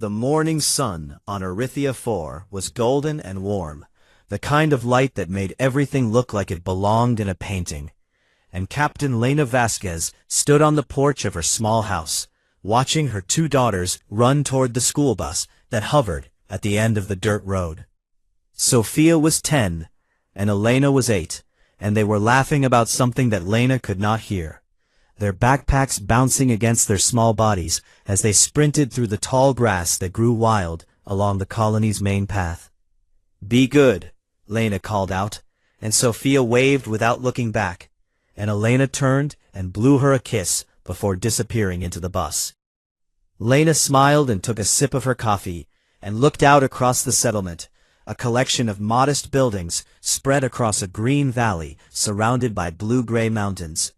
The morning sun on Erythea 4 was golden and warm, the kind of light that made everything look like it belonged in a painting. And Captain Lena Vasquez stood on the porch of her small house, watching her two daughters run toward the school bus that hovered at the end of the dirt road. Sophia was 10, and Elena was 8, and they were laughing about something that Lena could not hear, their backpacks bouncing against their small bodies as they sprinted through the tall grass that grew wild along the colony's main path. "Be good," Lena called out, and Sophia waved without looking back, and Elena turned and blew her a kiss before disappearing into the bus. Lena smiled and took a sip of her coffee and looked out across the settlement, a collection of modest buildings spread across a green valley surrounded by blue-gray mountains.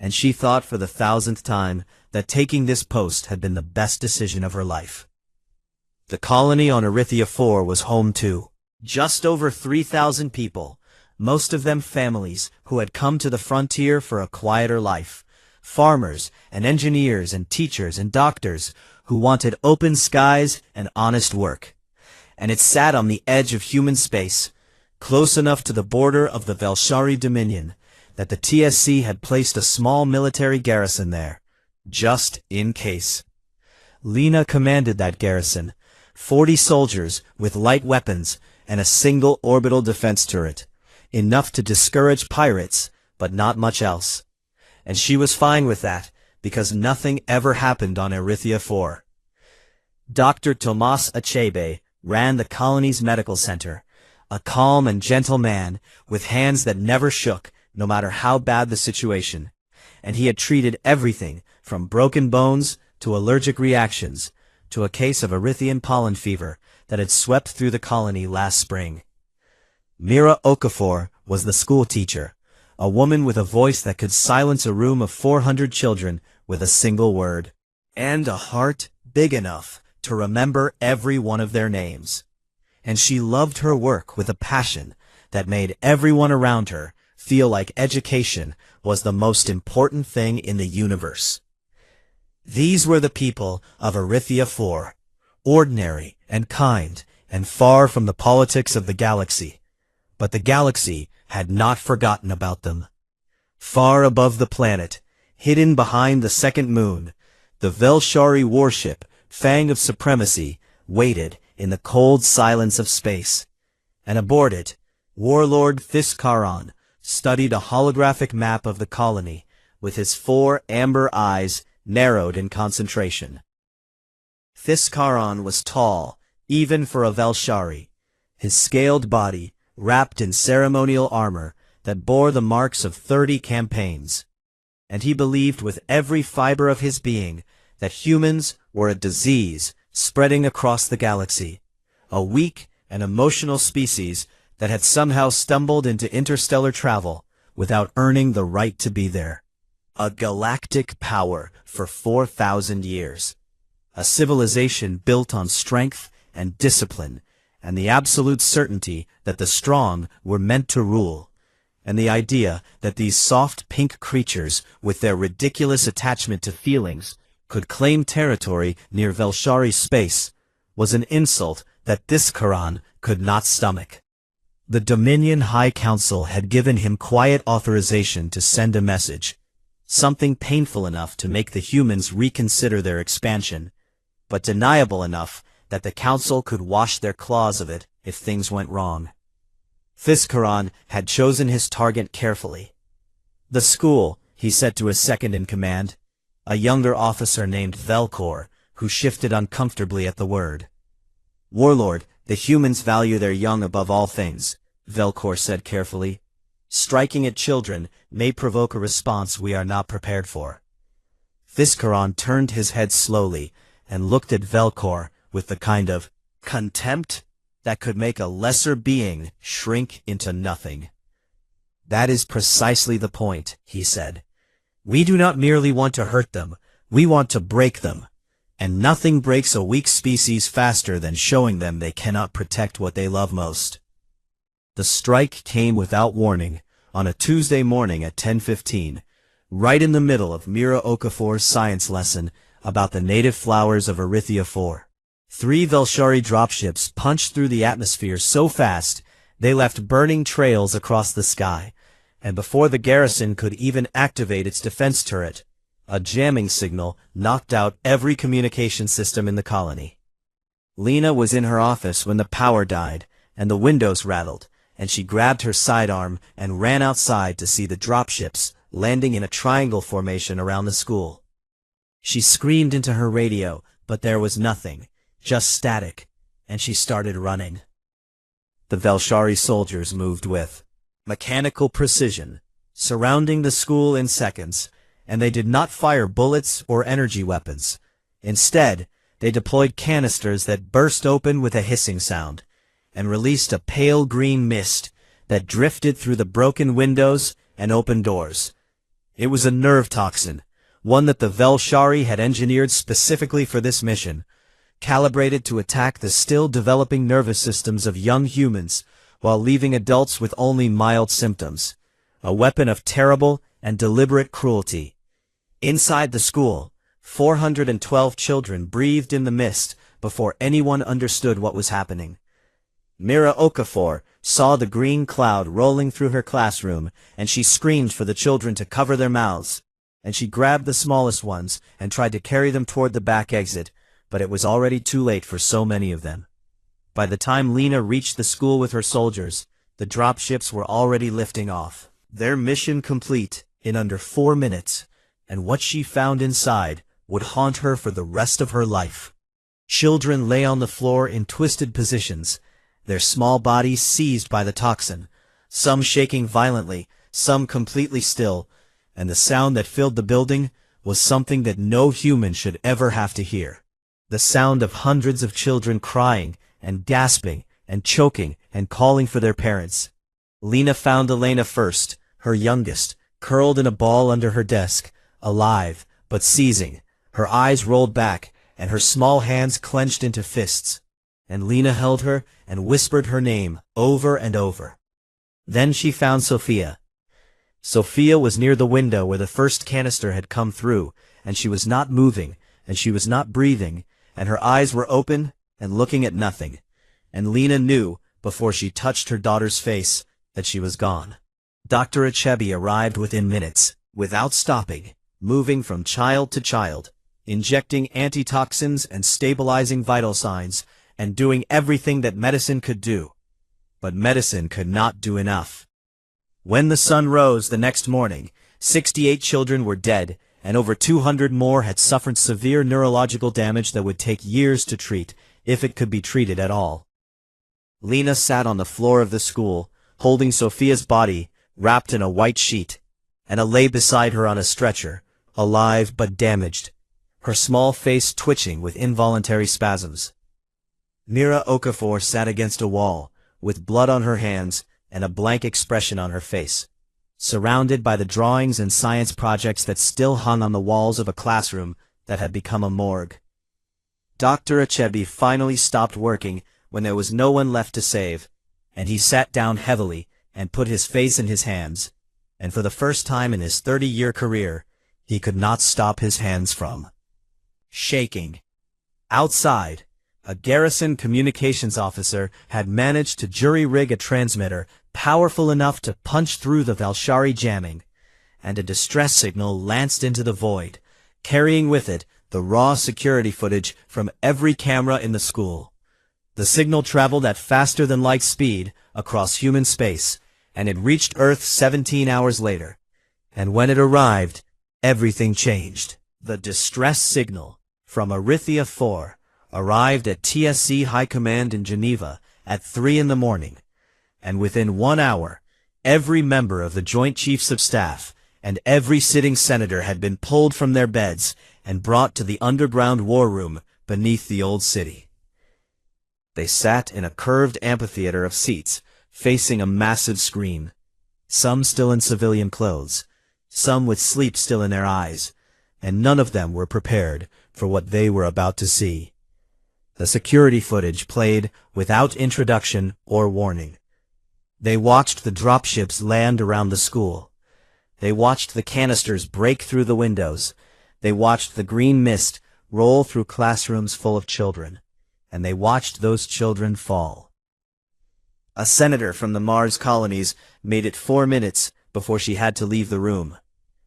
And she thought for the 1000th time that taking this post had been the best decision of her life. The colony on Erythea 4 was home to just over 3,000 people, most of them families who had come to the frontier for a quieter life, farmers and engineers and teachers and doctors who wanted open skies and honest work. And it sat on the edge of human space, close enough to the border of the Velshari Dominion, that the TSC had placed a small military garrison there, just in case. Lena commanded that garrison, 40 soldiers with light weapons and a single orbital defense turret, enough to discourage pirates, but not much else. And she was fine with that, because nothing ever happened on Erythea 4. Dr. Tomas Achebe ran the colony's medical center, a calm and gentle man with hands that never shook, no matter how bad the situation, and he had treated everything from broken bones to allergic reactions to a case of Erythean pollen fever that had swept through the colony last spring. Mira Okafor was the school teacher, a woman with a voice that could silence a room of 400 children with a single word, and a heart big enough to remember every one of their names. And she loved her work with a passion that made everyone around her feel like education was the most important thing in the universe. These were the people of Erythea 4, ordinary and kind and far from the politics of the galaxy. But the galaxy had not forgotten about them. Far above the planet, hidden behind the second moon, the Velshari warship, Fang of Supremacy, waited in the cold silence of space. And aboard it, Warlord Thiscaron studied a holographic map of the colony, with his 4 amber eyes narrowed in concentration. Thiscaron was tall, even for a Velshari, his scaled body wrapped in ceremonial armor that bore the marks of 30 campaigns. And he believed with every fiber of his being that humans were a disease spreading across the galaxy, a weak and emotional species that had somehow stumbled into interstellar travel without earning the right to be there. A galactic power for 4,000 years. A civilization built on strength and discipline, and the absolute certainty that the strong were meant to rule. And the idea that these soft pink creatures, with their ridiculous attachment to feelings, could claim territory near Velshari space, was an insult that Thiscaron could not stomach. The Dominion High Council had given him quiet authorization to send a message, something painful enough to make the humans reconsider their expansion, but deniable enough that the Council could wash their claws of it if things went wrong. Thiscaron had chosen his target carefully. "The school," he said to his second-in-command, a younger officer named Velcor, who shifted uncomfortably at the word. "Warlord, the humans value their young above all things," Velcor said carefully. "Striking at children may provoke a response we are not prepared for." Thiscaron turned his head slowly and looked at Velcor with the kind of contempt that could make a lesser being shrink into nothing. "That is precisely the point," he said. "We do not merely want to hurt them, we want to break them. And nothing breaks a weak species faster than showing them they cannot protect what they love most." The strike came without warning, on a Tuesday morning at 10:15, right in the middle of Mira Okafor's science lesson about the native flowers of Erythea 4. 3 Velshari dropships punched through the atmosphere so fast, they left burning trails across the sky, and before the garrison could even activate its defense turret, a jamming signal knocked out every communication system in the colony. Lena was in her office when the power died, and the windows rattled, and she grabbed her sidearm and ran outside to see the dropships landing in a triangle formation around the school. She screamed into her radio, but there was nothing, just static, and she started running. The Velshari soldiers moved with mechanical precision, surrounding the school in seconds, and they did not fire bullets or energy weapons. Instead, they deployed canisters that burst open with a hissing sound, and released a pale green mist that drifted through the broken windows and open doors. It was a nerve toxin, one that the Velshari had engineered specifically for this mission, calibrated to attack the still developing nervous systems of young humans while leaving adults with only mild symptoms. A weapon of terrible and deliberate cruelty. Inside the school, 412 children breathed in the mist before anyone understood what was happening. Mira Okafor saw the green cloud rolling through her classroom, and she screamed for the children to cover their mouths, and she grabbed the smallest ones and tried to carry them toward the back exit, but it was already too late for so many of them. By the time Lena reached the school with her soldiers, the dropships were already lifting off. Their mission complete in under 4 minutes, and what she found inside would haunt her for the rest of her life. Children lay on the floor in twisted positions, their small bodies seized by the toxin, some shaking violently, some completely still, and the sound that filled the building was something that no human should ever have to hear. The sound of hundreds of children crying and gasping and choking and calling for their parents. Lena found Elena first, her youngest, curled in a ball under her desk, alive, but seizing, her eyes rolled back, and her small hands clenched into fists. And Lena held her and whispered her name over and over. Then she found Sophia. Sophia was near the window where the first canister had come through, and she was not moving, and she was not breathing, and her eyes were open and looking at nothing. And Lena knew, before she touched her daughter's face, that she was gone. Dr. HFY arrived within minutes, without stopping, moving from child to child, injecting antitoxins and stabilizing vital signs, and doing everything that medicine could do. But medicine could not do enough. When the sun rose the next morning, 68 children were dead, and over 200 more had suffered severe neurological damage that would take years to treat, if it could be treated at all. Lena sat on the floor of the school, holding Sophia's body, wrapped in a white sheet, and lay beside her on a stretcher, alive but damaged, her small face twitching with involuntary spasms. Mira Okafor sat against a wall, with blood on her hands and a blank expression on her face, surrounded by the drawings and science projects that still hung on the walls of a classroom that had become a morgue. Dr. HFY finally stopped working when there was no one left to save, and he sat down heavily and put his face in his hands, and for the first time in his 30-year career, he could not stop his hands from shaking. Outside, a garrison communications officer had managed to jury-rig a transmitter powerful enough to punch through the Velshari jamming, and a distress signal lanced into the void, carrying with it the raw security footage from every camera in the school. The signal traveled at faster-than-light speed across human space, and it reached Earth 17 hours later. And when it arrived, everything changed. The distress signal from Arithia 4 arrived at TSC High Command in Geneva at 3 in the morning, and within 1 hour, every member of the Joint Chiefs of Staff and every sitting senator had been pulled from their beds and brought to the underground war room beneath the old city. They sat in a curved amphitheater of seats, facing a massive screen, some still in civilian clothes, some with sleep still in their eyes, and none of them were prepared for what they were about to see. The security footage played without introduction or warning. They watched the dropships land around the school. They watched the canisters break through the windows. They watched the green mist roll through classrooms full of children. and they watched those children fall. A senator from the Mars colonies made it 4 minutes before she had to leave the room,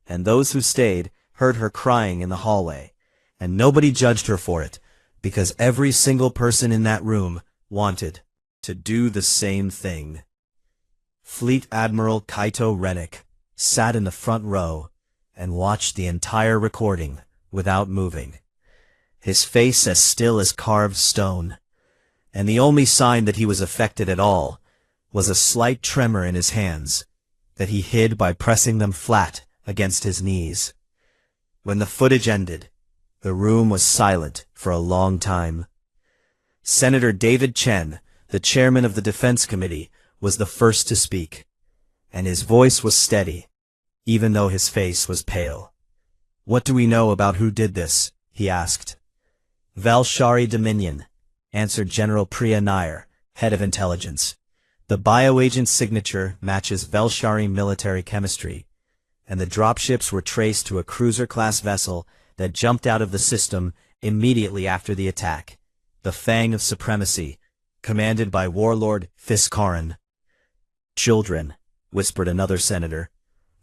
and those who stayed heard her crying in the hallway, and nobody judged her for it, because every single person in that room wanted to do the same thing. Fleet Admiral Kaito Rennick sat in the front row and watched the entire recording without moving, his face as still as carved stone, and the only sign that he was affected at all was a slight tremor in his hands that he hid by pressing them flat against his knees. When the footage ended, the room was silent for a long time. Senator David Chen, the chairman of the Defense Committee, was the first to speak, and his voice was steady, even though his face was pale. "What do we know about who did this?" he asked. "Valshari Dominion," answered General Priya Nair, head of intelligence. "The bioagent's signature matches Valshari military chemistry, and the dropships were traced to a cruiser-class vessel that jumped out of the system immediately after the attack, the Fang of Supremacy, commanded by Warlord Fiskaran." "Children," whispered another senator,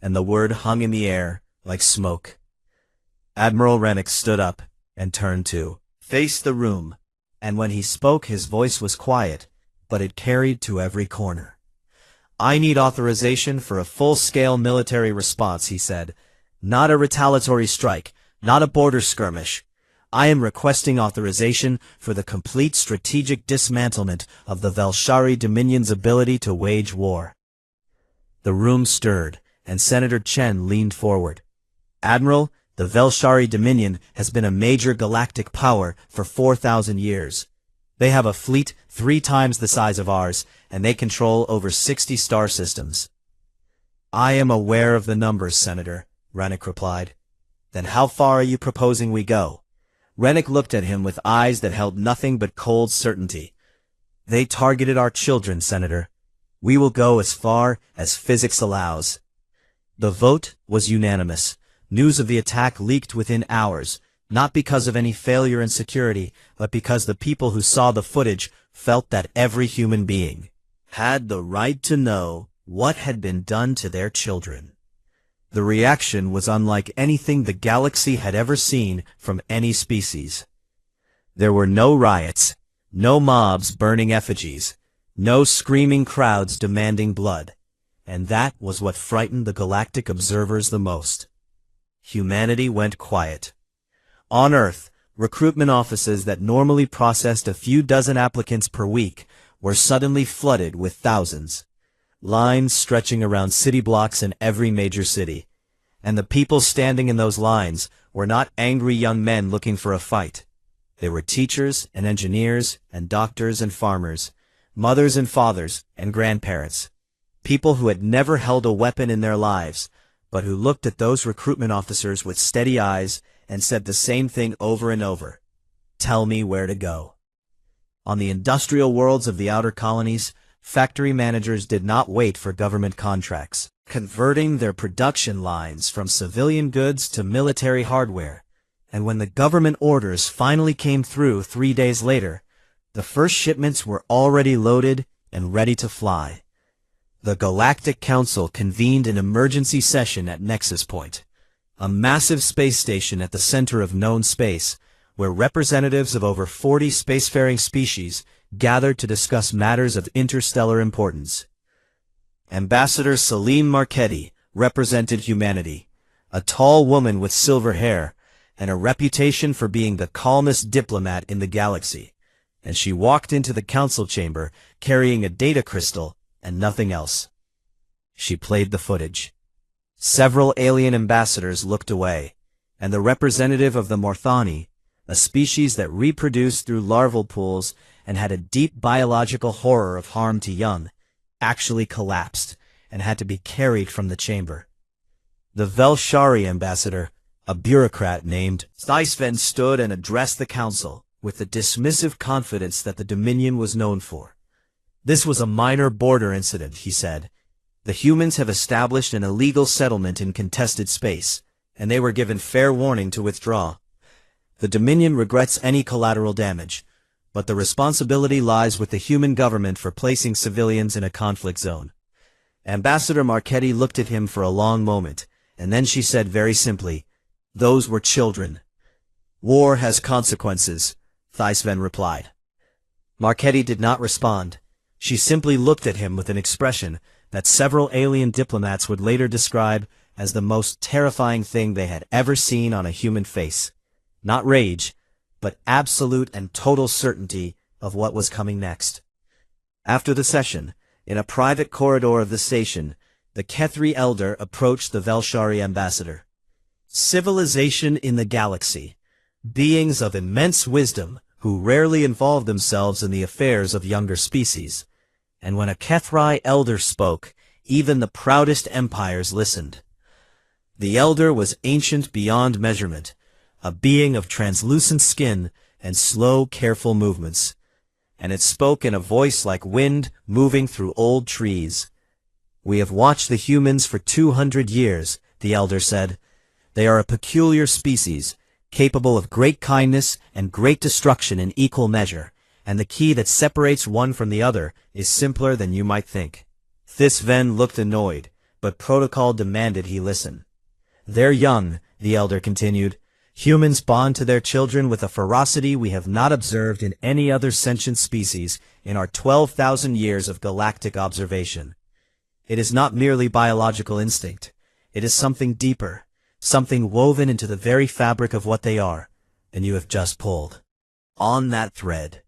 and the word hung in the air like smoke. Admiral Rennick stood up and turned to face the room, and when he spoke his voice was quiet, but it carried to every corner. "I need authorization for a full-scale military response," he said. "Not a retaliatory strike, not a border skirmish. I am requesting authorization for the complete strategic dismantlement of the Valshari Dominion's ability to wage war." The room stirred, and Senator Chen leaned forward. "Admiral, the Valshari Dominion has been a major galactic power for 4,000 years. They have a fleet 3 times the size of ours, and they control over 60 star systems." "I am aware of the numbers, Senator," Rennick replied. "Then how far are you proposing we go?" Rennick looked at him with eyes that held nothing but cold certainty. "They targeted our children, Senator. We will go as far as physics allows." The vote was unanimous. News of the attack leaked within hours, not because of any failure in security, but because the people who saw the footage felt that every human being had the right to know what had been done to their children. The reaction was unlike anything the galaxy had ever seen from any species. There were no riots, no mobs burning effigies, no screaming crowds demanding blood, and that was what frightened the galactic observers the most. Humanity went quiet. On Earth, recruitment offices that normally processed a few dozen applicants per week were suddenly flooded with thousands. Lines stretching around city blocks in every major city. And the people standing in those lines were not angry young men looking for a fight. They were teachers and engineers and doctors and farmers, mothers and fathers and grandparents. People who had never held a weapon in their lives, but who looked at those recruitment officers with steady eyes and said the same thing over and over: "Tell me where to go." On the industrial worlds of the outer colonies, factory managers did not wait for government contracts, converting their production lines from civilian goods to military hardware. And when the government orders finally came through 3 days later, the first shipments were already loaded and ready to fly. The Galactic Council convened an emergency session at Nexus Point, a massive space station at the center of known space, where representatives of over 40 spacefaring species gathered to discuss matters of interstellar importance. Ambassador Salim Marchetti represented humanity, a tall woman with silver hair, and a reputation for being the calmest diplomat in the galaxy, and she walked into the council chamber carrying a data crystal and nothing else. She played the footage. Several alien ambassadors looked away, and the representative of the Morthani, a species that reproduced through larval pools and had a deep biological horror of harm to young, actually collapsed and had to be carried from the chamber. The Valshari ambassador, a bureaucrat named Thisven, stood and addressed the council with the dismissive confidence that the Dominion was known for. "This was a minor border incident," he said. "The humans have established an illegal settlement in contested space, and they were given fair warning to withdraw. The Dominion regrets any collateral damage, but the responsibility lies with the human government for placing civilians in a conflict zone. Ambassador Marchetti looked at him for a long moment, and then she said very simply, "Those were children." "War has consequences," Theisven replied. Marchetti did not respond. She simply looked at him with an expression that several alien diplomats would later describe as the most terrifying thing they had ever seen on a human face. Not rage, but absolute and total certainty of what was coming next. After the session, in a private corridor of the station, the Kethri elder approached the Velshari ambassador. Civilization in the galaxy. Beings of immense wisdom who rarely involve themselves in the affairs of younger species. And when a Kethri elder spoke, even the proudest empires listened. The elder was ancient beyond measurement, a being of translucent skin and slow, careful movements. And it spoke in a voice like wind moving through old trees. "We have watched the humans for 200 years, the elder said. "They are a peculiar species, capable of great kindness and great destruction in equal measure, and the key that separates one from the other is simpler than you might think." Theisven looked annoyed, but protocol demanded he listen. "They're young," the elder continued. "Humans bond to their children with a ferocity we have not observed in any other sentient species in our 12,000 years of galactic observation. It is not merely biological instinct. It is something deeper, something woven into the very fabric of what they are, and you have just pulled on that thread."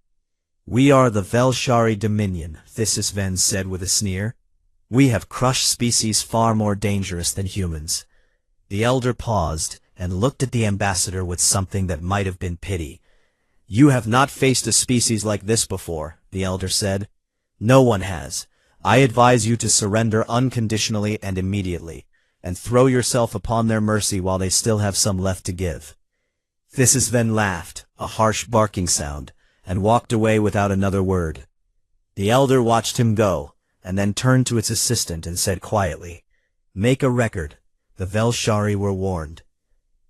"We are the Velshari Dominion," Theisven said with a sneer. "We have crushed species far more dangerous than humans." The elder paused and looked at the ambassador with something that might have been pity. "You have not faced a species like this before," the elder said. "No one has. I advise you to surrender unconditionally and immediately, and throw yourself upon their mercy while they still have some left to give." Theisven laughed, a harsh barking sound, and walked away without another word. The elder watched him go, and then turned to its assistant and said quietly, "Make a record. The Velshari were warned."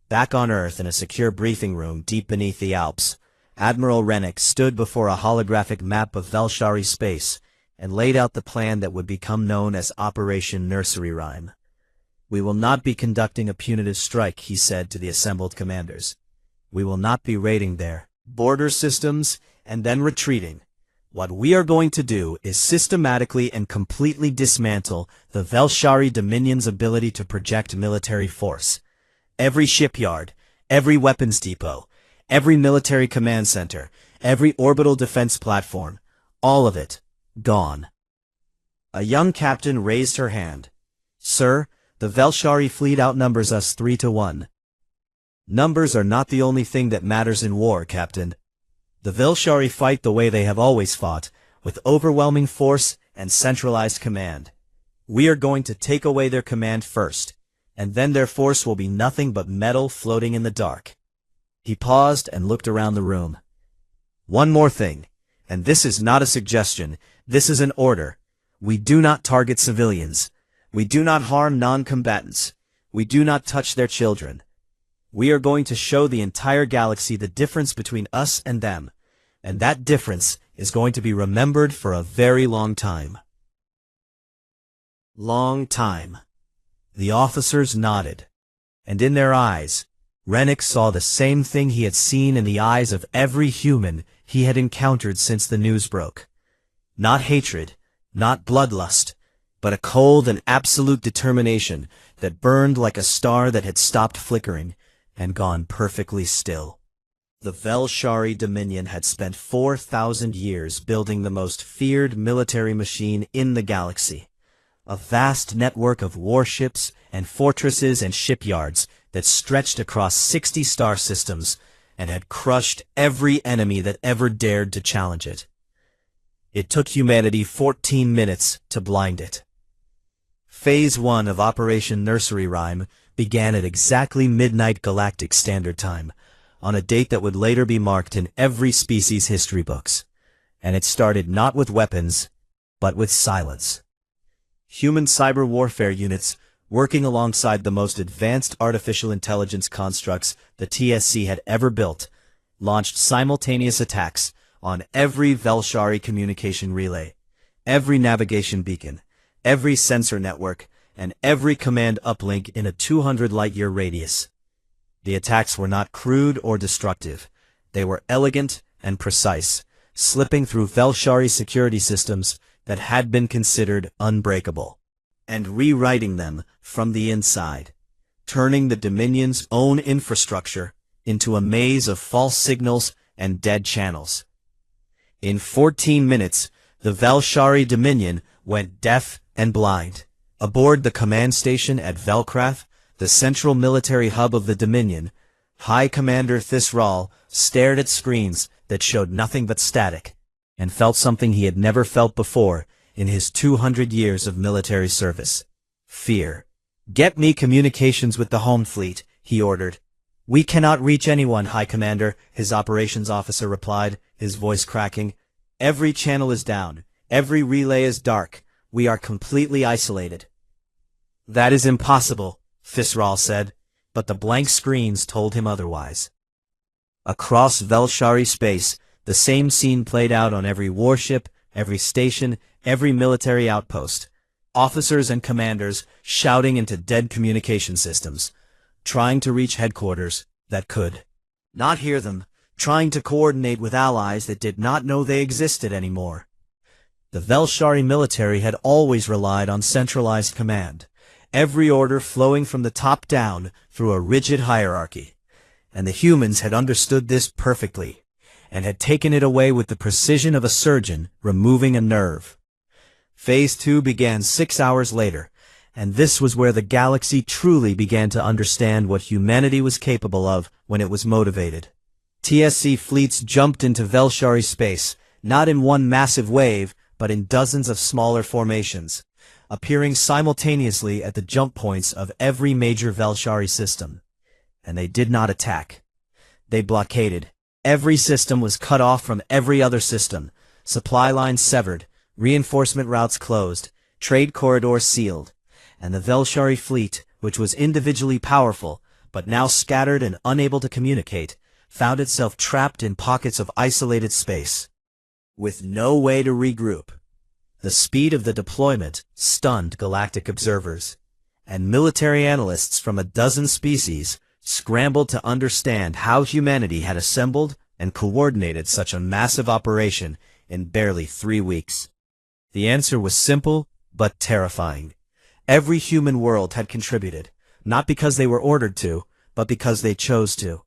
Back on Earth in a secure briefing room deep beneath the Alps, Admiral Rennick stood before a holographic map of Velshari space and laid out the plan that would become known as Operation Nursery Rhyme. "We will not be conducting a punitive strike," he said to the assembled commanders. "We will not be raiding their border systems and then retreating. What we are going to do is systematically and completely dismantle the Velshari Dominion's ability to project military force. Every shipyard, every weapons depot, every military command center, every orbital defense platform, all of it, gone." A young captain raised her hand. "Sir, the Velshari fleet outnumbers us 3-1. "Numbers are not the only thing that matters in war, Captain. The Velshari fight the way they have always fought, with overwhelming force and centralized command. We are going to take away their command first, and then their force will be nothing but metal floating in the dark." He paused and looked around the room. "One more thing, and this is not a suggestion, this is an order. We do not target civilians. We do not harm non-combatants. We do not touch their children. We are going to show the entire galaxy the difference between us and them, and that difference is going to be remembered for a very long time." Long time. The officers nodded, and in their eyes, Rennick saw the same thing he had seen in the eyes of every human he had encountered since the news broke. Not hatred, not bloodlust, but a cold and absolute determination that burned like a star that had stopped flickering and gone perfectly still. The Velshari Dominion had spent 4,000 years building the most feared military machine in the galaxy. A vast network of warships and fortresses and shipyards that stretched across 60 star systems and had crushed every enemy that ever dared to challenge it. It took humanity 14 minutes to blind it. Phase 1 of Operation Nursery Rhyme began at exactly midnight Galactic Standard Time, on a date that would later be marked in every species' history books. And it started not with weapons, but with silence. Human cyber warfare units, working alongside the most advanced artificial intelligence constructs the TSC had ever built, launched simultaneous attacks on every Velshari communication relay, every navigation beacon, every sensor network, and every command uplink in a 200 light-year radius. The attacks were not crude or destructive. They were elegant and precise, slipping through Velshari security systems that had been considered unbreakable, and rewriting them from the inside, turning the Dominion's own infrastructure into a maze of false signals and dead channels. In 14 minutes, the Velshari Dominion went deaf and blind. Aboard the command station at Velkrath, the central military hub of the Dominion, High Commander Thisral stared at screens that showed nothing but static, and felt something he had never felt before in his 200 years of military service. Fear. "Get me communications with the home fleet," he ordered. "We cannot reach anyone, High Commander," his operations officer replied, his voice cracking. "Every channel is down. Every relay is dark. We are completely isolated." "That is impossible," Thisral said, but the blank screens told him otherwise. Across Velshari space, the same scene played out on every warship, every station, every military outpost. Officers and commanders shouting into dead communication systems, trying to reach headquarters that could not hear them, trying to coordinate with allies that did not know they existed anymore. The Velshari military had always relied on centralized command, every order flowing from the top down through a rigid hierarchy, and the humans had understood this perfectly, and had taken it away with the precision of a surgeon removing a nerve. Phase 2 began 6 hours later, and this was where the galaxy truly began to understand what humanity was capable of when it was motivated. TSC fleets jumped into Velshari space, not in one massive wave, but in dozens of smaller formations, appearing simultaneously at the jump points of every major Velshari system. And they did not attack. They blockaded. Every system was cut off from every other system, supply lines severed, reinforcement routes closed, trade corridors sealed, and the Velshari fleet, which was individually powerful, but now scattered and unable to communicate, found itself trapped in pockets of isolated space, with no way to regroup. The speed of the deployment stunned galactic observers, and military analysts from a dozen species scrambled to understand how humanity had assembled and coordinated such a massive operation in barely 3 weeks. The answer was simple, but terrifying. Every human world had contributed, not because they were ordered to, but because they chose to.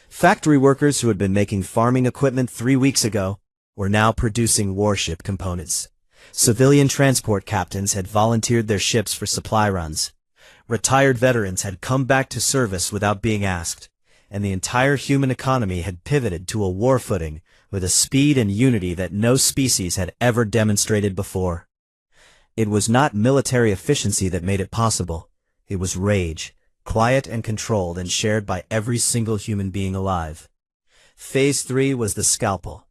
Factory workers who had been making farming equipment 3 weeks ago were now producing warship components. Civilian transport captains had volunteered their ships for supply runs. Retired veterans had come back to service without being asked, and the entire human economy had pivoted to a war footing with a speed and unity that no species had ever demonstrated before. It was not military efficiency that made it possible. It was rage, quiet and controlled and shared by every single human being alive. Phase 3 was the scalpel.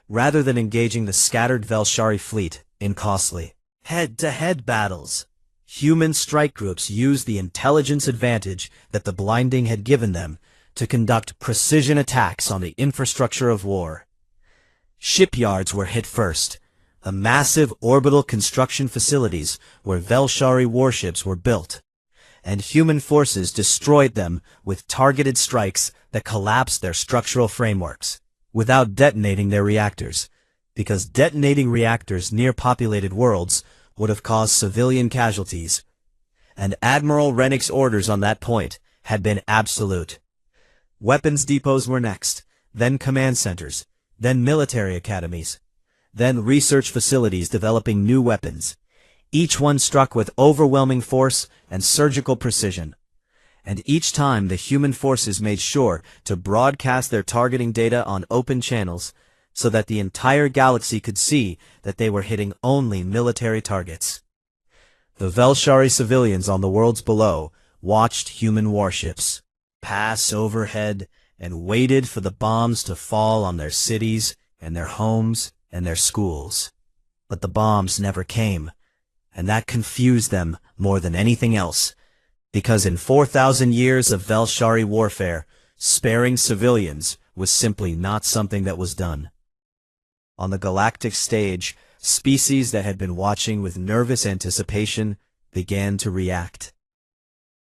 Rather than engaging the scattered Velshari fleet in costly head-to-head battles, human strike groups used the intelligence advantage that the blinding had given them to conduct precision attacks on the infrastructure of war. Shipyards were hit first, the massive orbital construction facilities where Velshari warships were built, and human forces destroyed them with targeted strikes that collapsed their structural frameworks, without detonating their reactors, because detonating reactors near populated worlds would have caused civilian casualties, and Admiral Rennick's orders on that point had been absolute. Weapons depots were next, then command centers, then military academies, then research facilities developing new weapons, each one struck with overwhelming force and surgical precision. And each time the human forces made sure to broadcast their targeting data on open channels so that the entire galaxy could see that they were hitting only military targets. The Velshari civilians on the worlds below watched human warships pass overhead and waited for the bombs to fall on their cities and their homes and their schools. But the bombs never came, and that confused them more than anything else, because in 4,000 years of Velshari warfare, sparing civilians was simply not something that was done. On the galactic stage, species that had been watching with nervous anticipation began to react.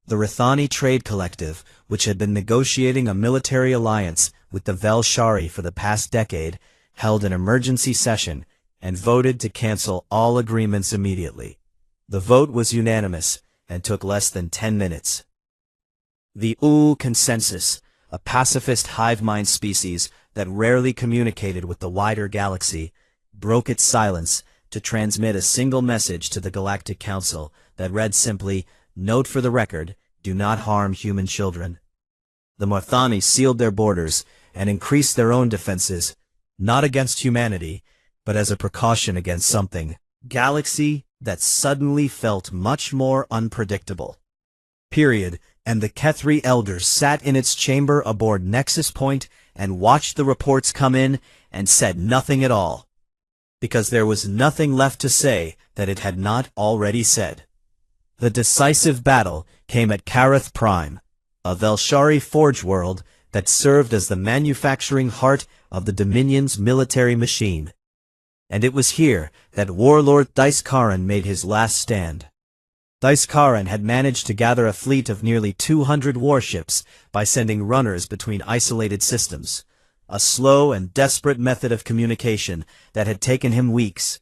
The Rithani Trade Collective, which had been negotiating a military alliance with the Velshari for the past decade, held an emergency session and voted to cancel all agreements immediately. The vote was unanimous and took less than 10 minutes. The Consensus, a pacifist hive mind species that rarely communicated with the wider galaxy, broke its silence to transmit a single message to the Galactic Council that read simply, "Note for the record, do not harm human children." The Morthani sealed their borders and increased their own defenses, not against humanity, but as a precaution against something, galaxy, that suddenly felt much more unpredictable. And the Kethri elders sat in its chamber aboard Nexus Point and watched the reports come in and said nothing at all, because there was nothing left to say that it had not already said. The decisive battle came at Karath Prime, a Velshari forge world that served as the manufacturing heart of the Dominion's military machine. And it was here that warlord Thijskaran made his last stand. Thijskaran had managed to gather a fleet of nearly 200 warships by sending runners between isolated systems, a slow and desperate method of communication that had taken him weeks.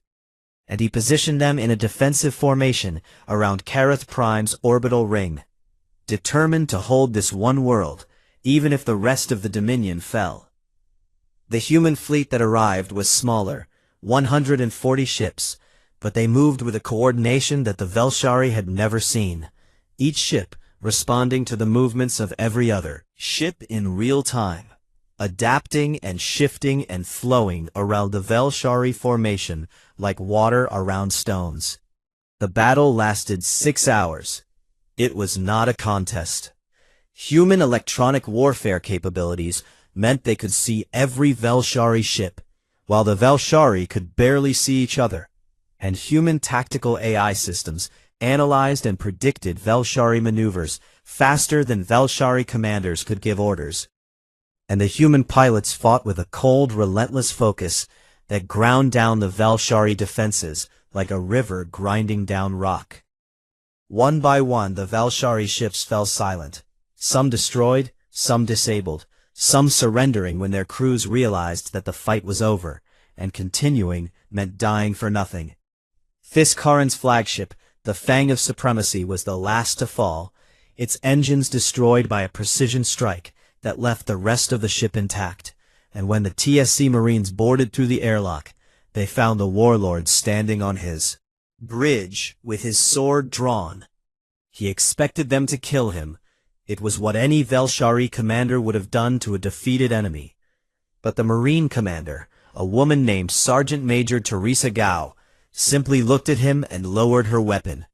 And he positioned them in a defensive formation around Karath Prime's orbital ring, determined to hold this one world, even if the rest of the Dominion fell. The human fleet that arrived was smaller, 140 ships, but they moved with a coordination that the Velshari had never seen, each ship responding to the movements of every other ship in real time, adapting and shifting and flowing around the Velshari formation like water around stones. The battle lasted 6 hours. It was not a contest. Human electronic warfare capabilities meant they could see every Velshari ship, while the Velshari could barely see each other, and human tactical AI systems analyzed and predicted Velshari maneuvers faster than Velshari commanders could give orders. And the human pilots fought with a cold, relentless focus that ground down the Velshari defenses like a river grinding down rock. One by one, the Velshari ships fell silent, some destroyed, some disabled, some surrendering when their crews realized that the fight was over, and continuing meant dying for nothing. Thijskaran's flagship, the Fang of Supremacy, was the last to fall, its engines destroyed by a precision strike that left the rest of the ship intact, and when the TSC Marines boarded through the airlock, they found the warlord standing on his bridge with his sword drawn. He expected them to kill him. It was what any Velshari commander would have done to a defeated enemy. But the Marine commander, a woman named Sergeant Major Teresa Gao, simply looked at him and lowered her weapon.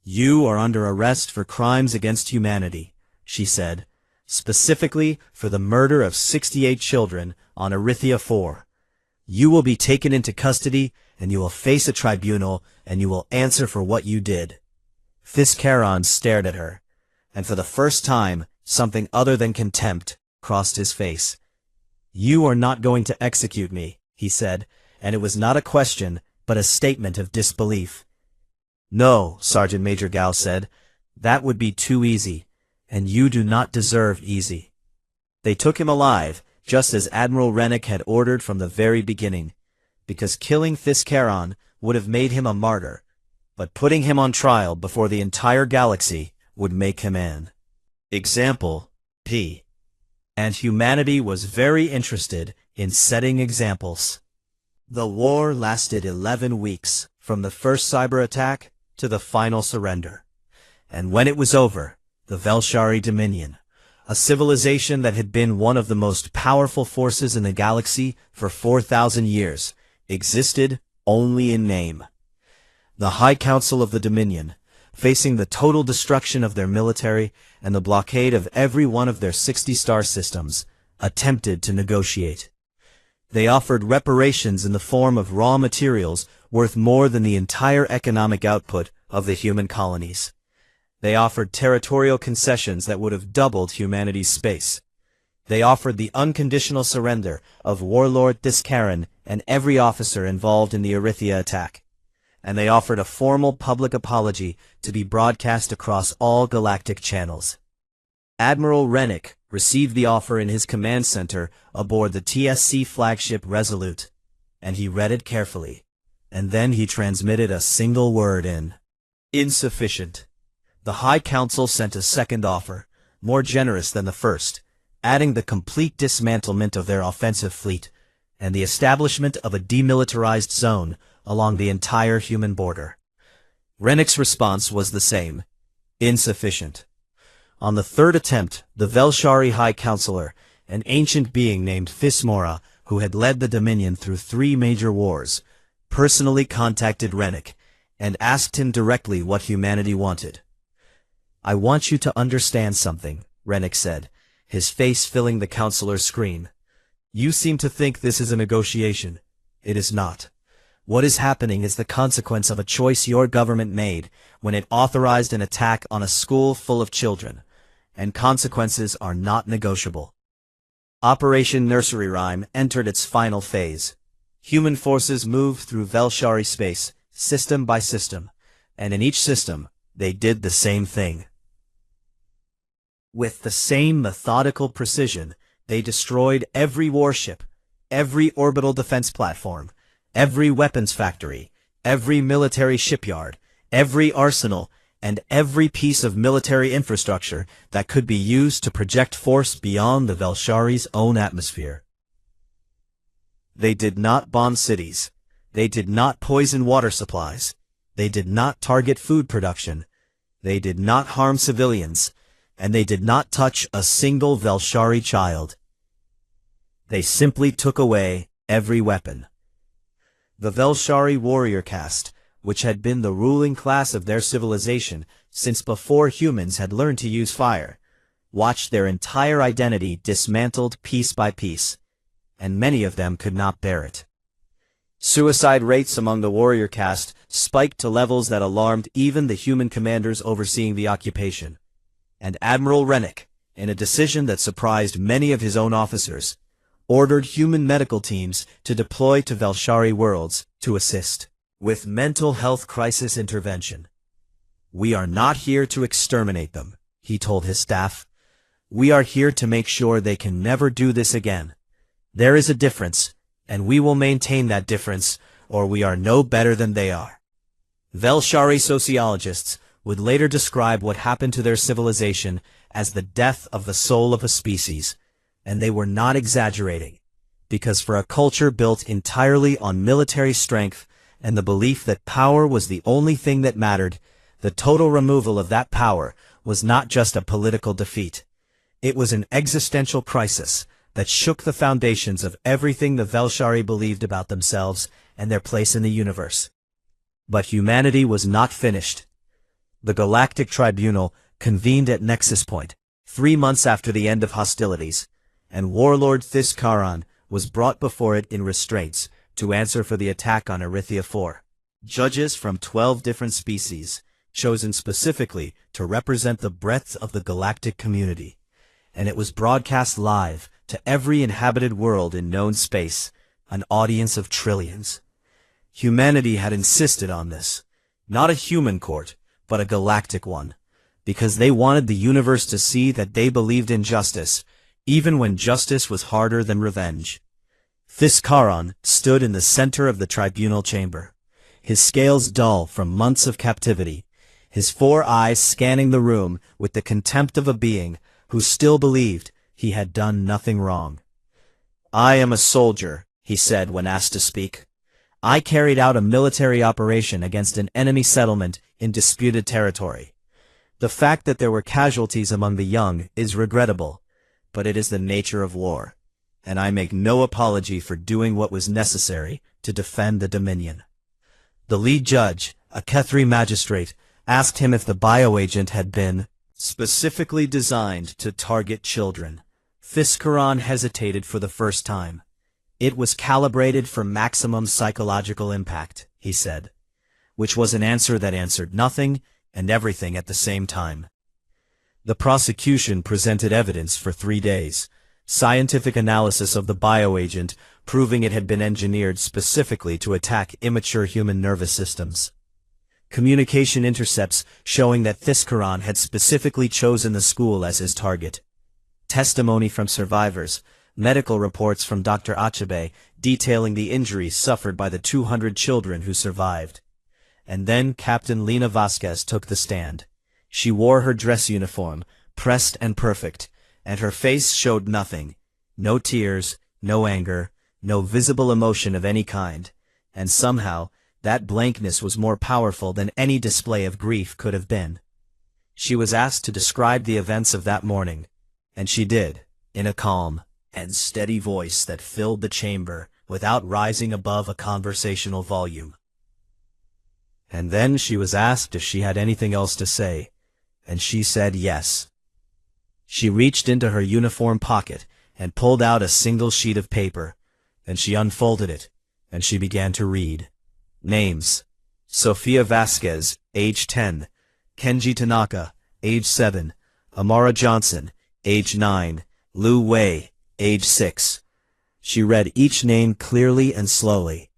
"You are under arrest for crimes against humanity," she said, "specifically for the murder of 68 children on Arithia 4. You will be taken into custody, and you will face a tribunal, and you will answer for what you did." Thijskaran stared at her, and for the first time, something other than contempt crossed his face. "You are not going to execute me," he said, and it was not a question, but a statement of disbelief. "No," Sergeant Major Gao said, "that would be too easy, and you do not deserve easy." They took him alive, just as Admiral Rennick had ordered from the very beginning, because killing Thijskaran would have made him a martyr, but putting him on trial before the entire galaxy would make him an example. And humanity was very interested in setting examples. The war lasted 11 weeks, from the first cyber attack to the final surrender. And when it was over, the Velshari Dominion, a civilization that had been one of the most powerful forces in the galaxy for 4,000 years, existed only in name. The High Council of the Dominion, facing the total destruction of their military and the blockade of every one of their 60 star systems, attempted to negotiate. They offered reparations in the form of raw materials worth more than the entire economic output of the human colonies. They offered territorial concessions that would have doubled humanity's space. They offered the unconditional surrender of warlord Thijskaran and every officer involved in the Erythea attack, and they offered a formal public apology to be broadcast across all galactic channels. Admiral Rennick received the offer in his command center aboard the TSC flagship Resolute, and he read it carefully, and then he transmitted a single word in. Insufficient. The High Council sent a second offer, more generous than the first, adding the complete dismantlement of their offensive fleet and the establishment of a demilitarized zone along the entire human border. Rennick's response was the same. Insufficient. On the third attempt, the Velshari High Counselor, an ancient being named Fismora, who had led the Dominion through 3 major wars, personally contacted Rennick and asked him directly what humanity wanted. "I want you to understand something," Rennick said, his face filling the counselor's screen. "You seem to think this is a negotiation. It is not. What is happening is the consequence of a choice your government made when it authorized an attack on a school full of children, and consequences are not negotiable." Operation Nursery Rhyme entered its final phase. Human forces moved through Velshari space, system by system, and in each system, they did the same thing. With the same methodical precision, they destroyed every warship, every orbital defense platform, every weapons factory, every military shipyard, every arsenal, and every piece of military infrastructure that could be used to project force beyond the Velshari's own atmosphere. They did not bomb cities. They did not poison water supplies. They did not target food production. They did not harm civilians. And they did not touch a single Velshari child. They simply took away every weapon. The Velshari warrior caste, which had been the ruling class of their civilization since before humans had learned to use fire, watched their entire identity dismantled piece by piece, and many of them could not bear it. Suicide rates among the warrior caste spiked to levels that alarmed even the human commanders overseeing the occupation, and Admiral Rennick, in a decision that surprised many of his own officers, ordered human medical teams to deploy to Velshari worlds to assist with mental health crisis intervention. "We are not here to exterminate them," he told his staff. "We are here to make sure they can never do this again. There is a difference, and we will maintain that difference, or we are no better than they are." Velshari sociologists would later describe what happened to their civilization as the death of the soul of a species, and they were not exaggerating, because for a culture built entirely on military strength and the belief that power was the only thing that mattered, the total removal of that power was not just a political defeat. It was an existential crisis that shook the foundations of everything the Velshari believed about themselves and their place in the universe. But humanity was not finished. The Galactic Tribunal convened at Nexus Point, 3 months after the end of hostilities, and Warlord Thizkaran was brought before it in restraints to answer for the attack on Erythea 4. Judges from 12 different species, chosen specifically to represent the breadth of the galactic community, and it was broadcast live to every inhabited world in known space, an audience of trillions. Humanity had insisted on this, not a human court, but a galactic one, because they wanted the universe to see that they believed in justice, even when justice was harder than revenge. Thizkaran stood in the center of the tribunal chamber, his scales dull from months of captivity, his 4 eyes scanning the room with the contempt of a being who still believed he had done nothing wrong. "I am a soldier," he said when asked to speak. "I carried out a military operation against an enemy settlement in disputed territory. The fact that there were casualties among the young is regrettable, but it is the nature of war, and I make no apology for doing what was necessary to defend the Dominion." The lead judge, a Kethri magistrate, asked him if the bioagent had been specifically designed to target children. Thizkaran hesitated for the first time. "It was calibrated for maximum psychological impact," he said, which was an answer that answered nothing and everything at the same time. The prosecution presented evidence for 3 days, scientific analysis of the bioagent proving it had been engineered specifically to attack immature human nervous systems. Communication intercepts showing that Thizkaran had specifically chosen the school as his target. Testimony from survivors, medical reports from Dr. Achebe detailing the injuries suffered by the 200 children who survived. And then Captain Lena Vasquez took the stand. She wore her dress uniform, pressed and perfect, and her face showed nothing. No tears, no anger, no visible emotion of any kind, and somehow, that blankness was more powerful than any display of grief could have been. She was asked to describe the events of that morning, and she did, in a calm and steady voice that filled the chamber without rising above a conversational volume. And then she was asked if she had anything else to say, and she said yes. She reached into her uniform pocket and pulled out a single sheet of paper, and she unfolded it, and she began to read. Names: Sofia Vasquez, age 10, Kenji Tanaka, age 7, Amara Johnson, age 9, Lu Wei, age 6. She read each name clearly and slowly,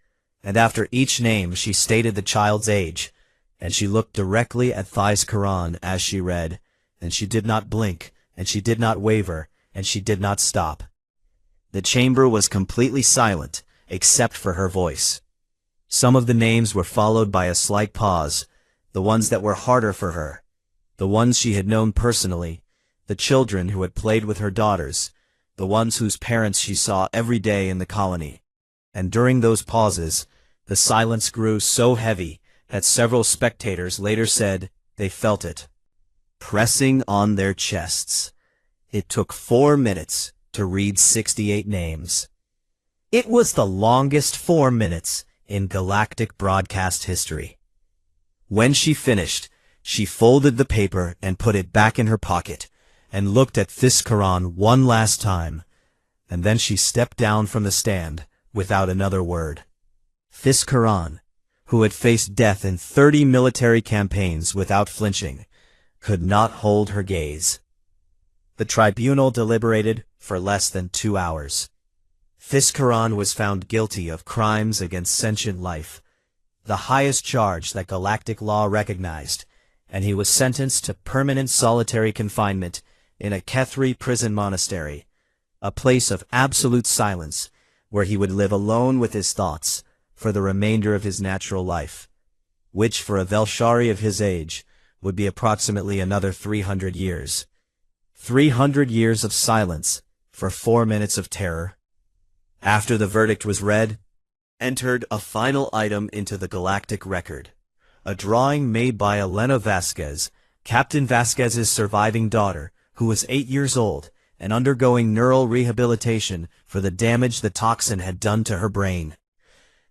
and after each name she stated the child's age, and she looked directly at Thizkaran as she read, and she did not blink, and she did not waver, and she did not stop. The chamber was completely silent, except for her voice. Some of the names were followed by a slight pause, the ones that were harder for her, the ones she had known personally, the children who had played with her daughters, the ones whose parents she saw every day in the colony. And during those pauses, the silence grew so heavy that several spectators later said they felt it pressing on their chests. It took 4 minutes to read 68 names. It was the longest 4 minutes in galactic broadcast history. When she finished, she folded the paper and put it back in her pocket, and looked at Thizkaran one last time, and then she stepped down from the stand without another word. Thizkaran, who had faced death in 30 military campaigns without flinching, could not hold her gaze. The tribunal deliberated for less than 2 hours. Thizkaran was found guilty of crimes against sentient life, the highest charge that galactic law recognized, and he was sentenced to permanent solitary confinement in a Kethri prison monastery, a place of absolute silence where he would live alone with his thoughts for the remainder of his natural life, which for a Velshari of his age would be approximately another 300 years. 300 years of silence for 4 minutes of terror. After the verdict was read, entered a final item into the galactic record, a drawing made by Elena Vasquez, Captain Vasquez's surviving daughter, who was 8 years old and undergoing neural rehabilitation for the damage the toxin had done to her brain.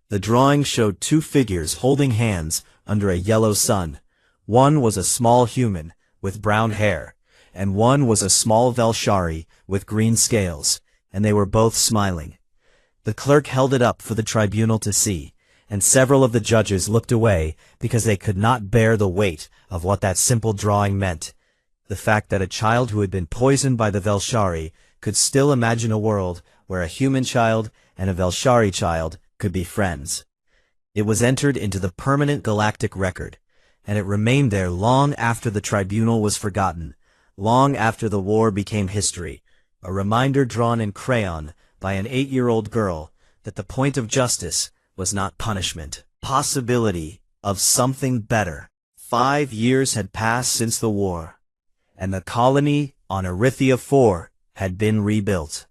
The drawing showed 2 figures holding hands under a yellow sun. One was a small human with brown hair, and one was a small Velshari with green scales, and they were both smiling. The clerk held it up for the tribunal to see, and several of the judges looked away because they could not bear the weight of what that simple drawing meant. The fact that a child who had been poisoned by the Velshari could still imagine a world where a human child and a Velshari child could be friends. It was entered into the permanent galactic record, and it remained there long after the tribunal was forgotten, long after the war became history, a reminder drawn in crayon by an 8-year-old girl that the point of justice was not punishment, possibility of something better. 5 years had passed since the war, and the colony on Arithia 4 had been rebuilt.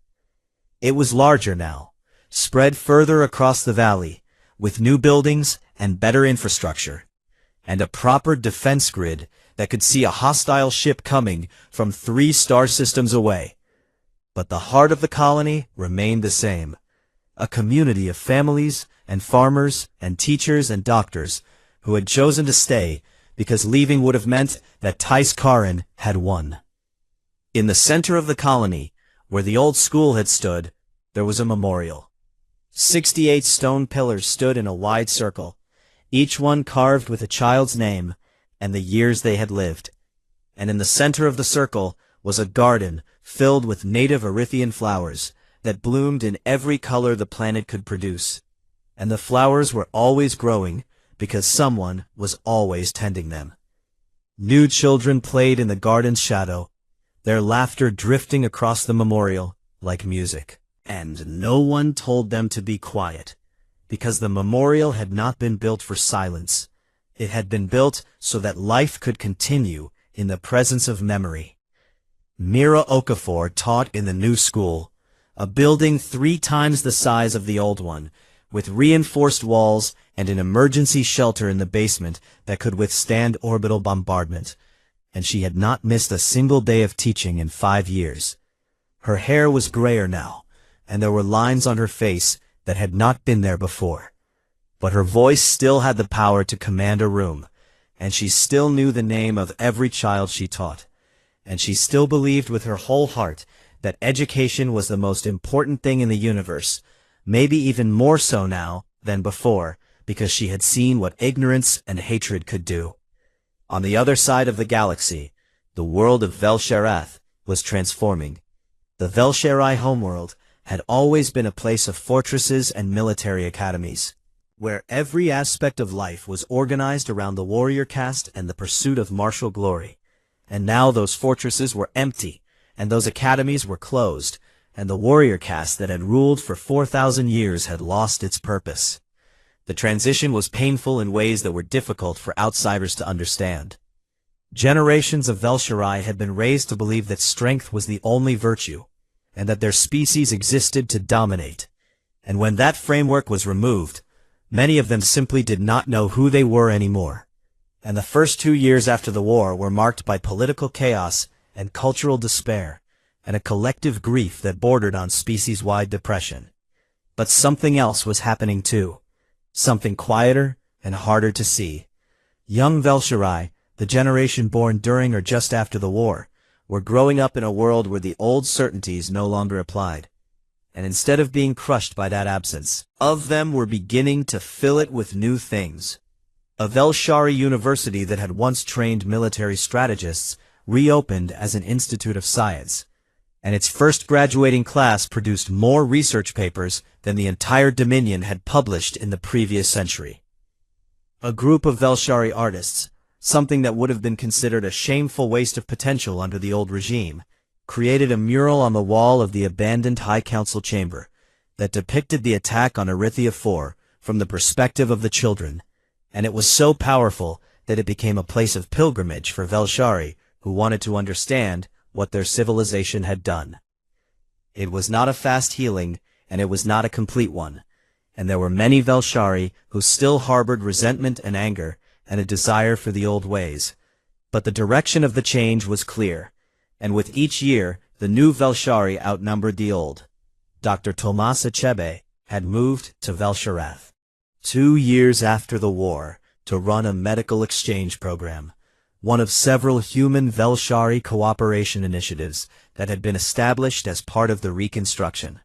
It was larger now, spread further across the valley, with new buildings and better infrastructure, and a proper defense grid that could see a hostile ship coming from 3 star systems away. But the heart of the colony remained the same, a community of families and farmers and teachers and doctors who had chosen to stay because leaving would have meant that Thizkaran had won. In the center of the colony, where the old school had stood, there was a memorial. 68 stone pillars stood in a wide circle, each one carved with a child's name and the years they had lived. And in the center of the circle was a garden filled with native Erythian flowers that bloomed in every color the planet could produce. And the flowers were always growing because someone was always tending them. New children played in the garden's shadow, their laughter drifting across the memorial like music. And no one told them to be quiet, because the memorial had not been built for silence. It had been built so that life could continue in the presence of memory. Mira Okafor taught in the new school, a building 3 times the size of the old one, with reinforced walls and an emergency shelter in the basement that could withstand orbital bombardment. And she had not missed a single day of teaching in 5 years. Her hair was grayer now, and there were lines on her face that had not been there before. But her voice still had the power to command a room, and she still knew the name of every child she taught. And she still believed with her whole heart that education was the most important thing in the universe, maybe even more so now than before, because she had seen what ignorance and hatred could do. On the other side of the galaxy, the world of Vel-Sharath was transforming. The Vel-Sharai homeworld had always been a place of fortresses and military academies, where every aspect of life was organized around the warrior caste and the pursuit of martial glory. And now those fortresses were empty, and those academies were closed, and the warrior caste that had ruled for 4,000 years had lost its purpose. The transition was painful in ways that were difficult for outsiders to understand. Generations of Vel-Sharai had been raised to believe that strength was the only virtue, and that their species existed to dominate. And when that framework was removed, many of them simply did not know who they were anymore. And the first 2 years after the war were marked by political chaos and cultural despair, and a collective grief that bordered on species-wide depression. But something else was happening too. Something quieter and harder to see. Young Vel-Sharai, the generation born during or just after the war, were growing up in a world where the old certainties no longer applied. And instead of being crushed by that absence, of them were beginning to fill it with new things. A Vel-Shari university that had once trained military strategists reopened as an institute of science, and its first graduating class produced more research papers than the entire Dominion had published in the previous century. A group of Vel-Shari artists, something that would have been considered a shameful waste of potential under the old regime, created a mural on the wall of the abandoned High Council chamber that depicted the attack on Erythia 4 from the perspective of the children, and it was so powerful that it became a place of pilgrimage for Vel-Shari who wanted to understand what their civilization had done. It was not a fast healing, and it was not a complete one, and there were many Vel-Shari who still harbored resentment and anger and a desire for the old ways. But the direction of the change was clear, and with each year the new Vel-Shari outnumbered the old. Dr. Tomas Achebe had moved to Vel-Sharath 2 years after the war to run a medical exchange program, one of several human Vel-Shari cooperation initiatives that had been established as part of the reconstruction.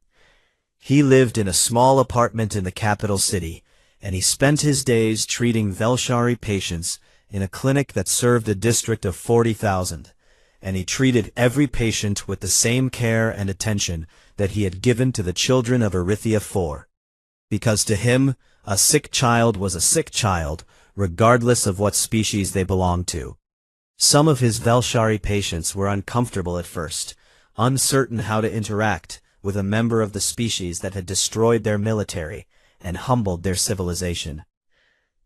He lived in a small apartment in the capital city, and he spent his days treating Vel-Shari patients in a clinic that served a district of 40,000, and he treated every patient with the same care and attention that he had given to the children of Erythia 4. Because to him, a sick child was a sick child, regardless of what species they belonged to. Some of his Vel-Shari patients were uncomfortable at first, uncertain how to interact with a member of the species that had destroyed their military and humbled their civilization.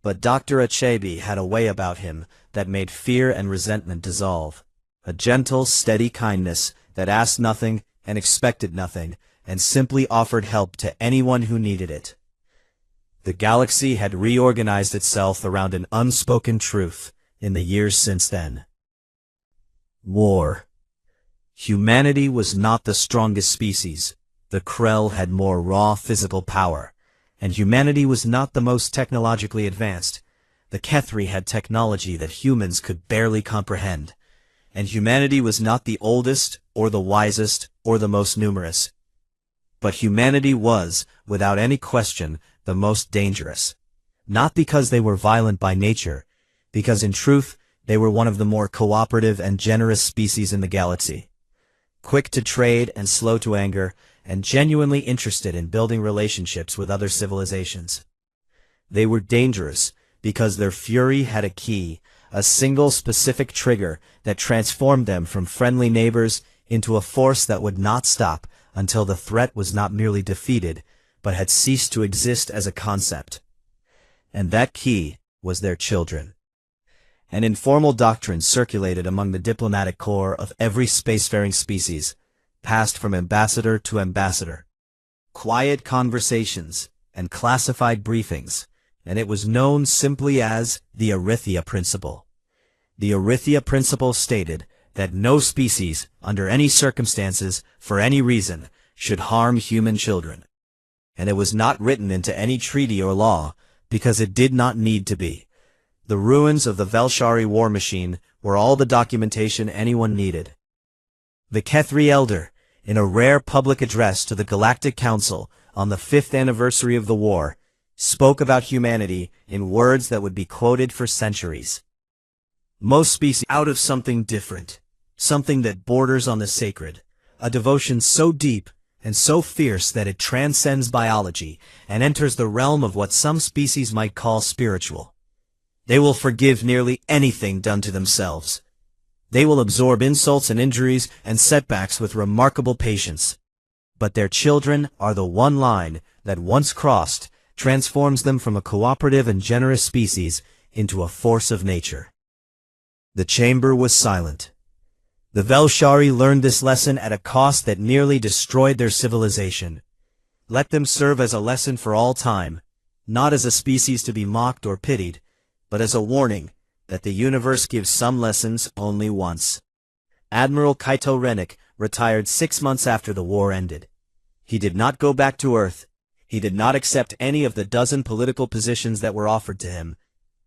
But Dr. Achebe had a way about him that made fear and resentment dissolve, a gentle, steady kindness that asked nothing and expected nothing, and simply offered help to anyone who needed it. The galaxy had reorganized itself around an unspoken truth in the years since then. War. Humanity was not the strongest species. The Krell had more raw physical power, and humanity was not the most technologically advanced. The Kethri had technology that humans could barely comprehend, and humanity was not the oldest, or the wisest, or the most numerous. But humanity was, without any question, the most dangerous. Not because they were violent by nature, because in truth, they were one of the more cooperative and generous species in the galaxy. quick to trade and slow to anger, and genuinely interested in building relationships with other civilizations. They were dangerous because their fury had a key, a single specific trigger that transformed them from friendly neighbors into a force that would not stop until the threat was not merely defeated, but had ceased to exist as a concept. And that key was their children. An informal doctrine circulated among the diplomatic corps of every spacefaring species, passed from ambassador to ambassador. Quiet conversations and classified briefings, and it was known simply as the Arithia Principle. The Arithia Principle stated that no species, under any circumstances, for any reason, should harm human children. And it was not written into any treaty or law, because it did not need to be. The ruins of the Velshari war machine were all the documentation anyone needed. The Kethri Elder, in a rare public address to the Galactic Council on the 5th anniversary of the war, spoke about humanity in words that would be quoted for centuries. Most species out of something different, something that borders on the sacred, a devotion so deep and so fierce that it transcends biology and enters the realm of what some species might call spiritual. They will forgive nearly anything done to themselves. They will absorb insults and injuries and setbacks with remarkable patience. But their children are the one line that, once crossed, transforms them from a cooperative and generous species into a force of nature. The chamber was silent. The Velshari learned this lesson at a cost that nearly destroyed their civilization. Let them serve as a lesson for all time, not as a species to be mocked or pitied, but as a warning that the universe gives some lessons only once. Admiral Kaito Rennick retired 6 months after the war ended. He did not go back to Earth. He did not accept any of the dozen political positions that were offered to him,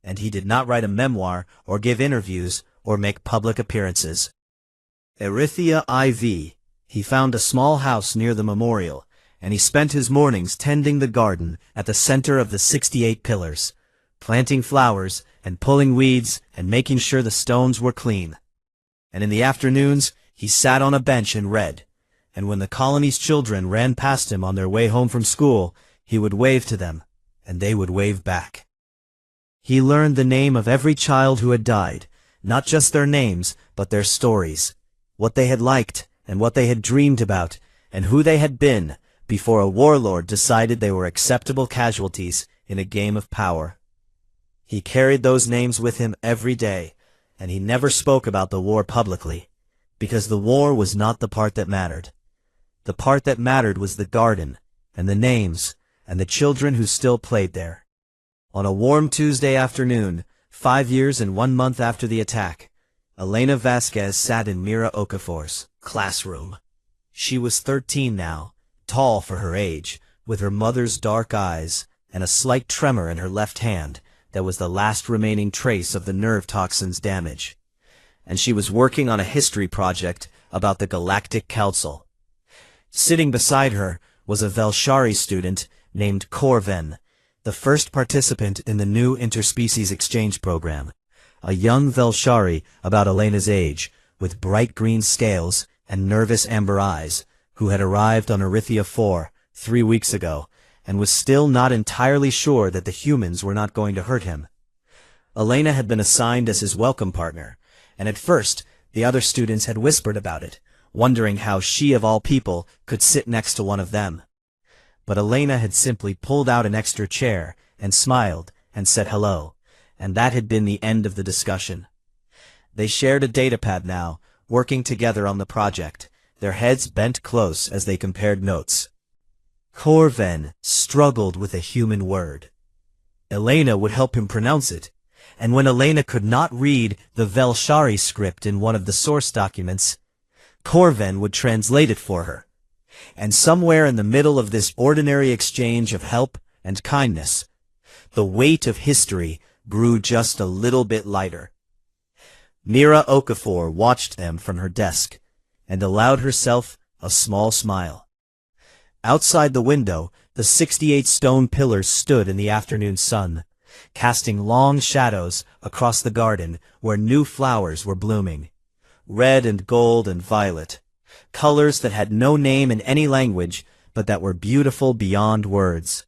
and he did not write a memoir or give interviews or make public appearances. Arithia IV. He found a small house near the memorial, and he spent his mornings tending the garden at the center of the 68 pillars, planting flowers and pulling weeds and making sure the stones were clean. And in the afternoons, he sat on a bench and read, and when the colony's children ran past him on their way home from school, he would wave to them, and they would wave back. He learned the name of every child who had died, not just their names, but their stories, what they had liked and what they had dreamed about, and who they had been before a warlord decided they were acceptable casualties in a game of power. He carried those names with him every day, and he never spoke about the war publicly, because the war was not the part that mattered. The part that mattered was the garden, and the names, and the children who still played there. On a warm Tuesday afternoon, 5 years and 1 month after the attack, Elena Vasquez sat in Mira Okafor's classroom. She was 13 now, tall for her age, with her mother's dark eyes, and a slight tremor in her left hand that was the last remaining trace of the nerve toxin's damage. And she was working on a history project about the Galactic Council. Sitting beside her was a Velshari student named Corven, the first participant in the new interspecies exchange program, a young Velshari about Elena's age, with bright green scales and nervous amber eyes, who had arrived on Arithia 4 3 weeks ago, and was still not entirely sure that the humans were not going to hurt him. Elena had been assigned as his welcome partner, and at first the other students had whispered about it, wondering how she of all people could sit next to one of them. But Elena had simply pulled out an extra chair and smiled and said hello, and that had been the end of the discussion. They shared a datapad now, working together on the project, their heads bent close as they compared notes. Corven struggled with a human word. Elena would help him pronounce it, and when Elena could not read the Velshari script in one of the source documents, Corven would translate it for her. And somewhere in the middle of this ordinary exchange of help and kindness, the weight of history grew just a little bit lighter. Mira Okafor watched them from her desk and allowed herself a small smile. Outside the window, the 68 stone pillars stood in the afternoon sun, casting long shadows across the garden where new flowers were blooming, red and gold and violet, colors that had no name in any language, but that were beautiful beyond words,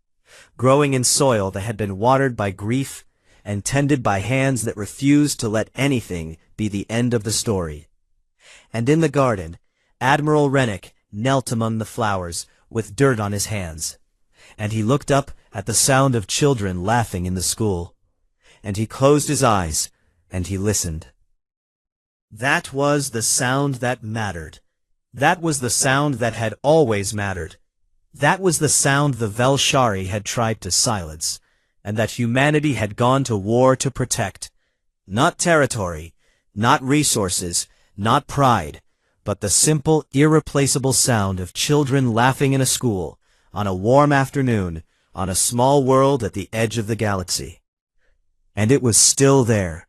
growing in soil that had been watered by grief and tended by hands that refused to let anything be the end of the story. And in the garden, Admiral Rennick knelt among the flowers with dirt on his hands, and he looked up at the sound of children laughing in the school, and he closed his eyes, and he listened. That was the sound that mattered. That was the sound that had always mattered. That was the sound the Velshari had tried to silence, and that humanity had gone to war to protect. Not territory, not resources, not pride, but the simple, irreplaceable sound of children laughing in a school, on a warm afternoon, on a small world at the edge of the galaxy. And it was still there,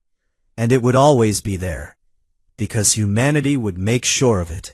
and it would always be there, because humanity would make sure of it.